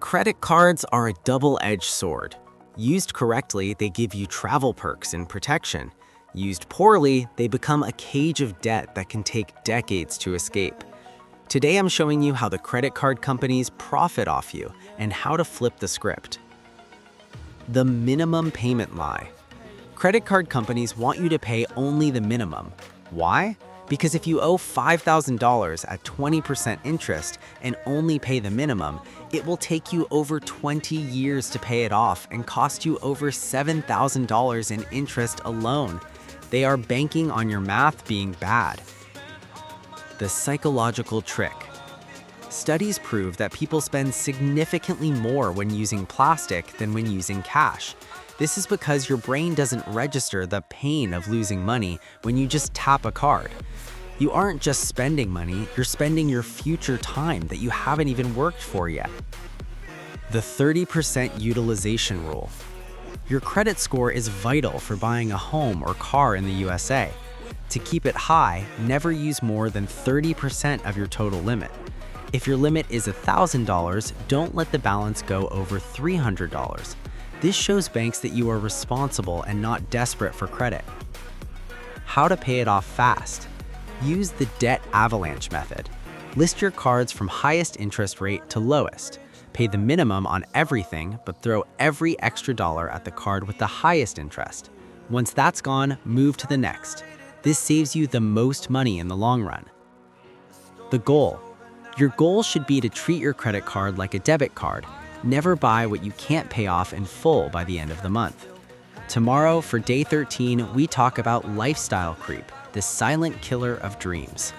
Credit cards are a double-edged sword. Used correctly, they give you travel perks and protection. Used poorly, they become a cage of debt that can take decades to escape. Today I'm showing you how the credit card companies profit off you and how to flip the script. The minimum payment lie. Credit card companies want you to pay only the minimum. Why? Because if you owe $5,000 at 20% interest and only pay the minimum, it will take you over 20 years to pay it off and cost you over $7,000 in interest alone. They are banking on your math being bad. The psychological trick. Studies prove that people spend significantly more when using plastic than when using cash. This is because your brain doesn't register the pain of losing money when you just tap a card. You aren't just spending money, you're spending your future time that you haven't even worked for yet. The 30% utilization rule. Your credit score is vital for buying a home or car in the USA. To keep it high, never use more than 30% of your total limit. If your limit is $1,000, don't let the balance go over $300. This shows banks that you are responsible and not desperate for credit. How to pay it off fast. Use the debt avalanche method. List your cards from highest interest rate to lowest. Pay the minimum on everything, but throw every extra dollar at the card with the highest interest. Once that's gone, move to the next. This saves you the most money in the long run. The goal. Your goal should be to treat your credit card like a debit card. Never buy what you can't pay off in full by the end of the month. Tomorrow, for day 13, we talk about lifestyle creep, the silent killer of dreams.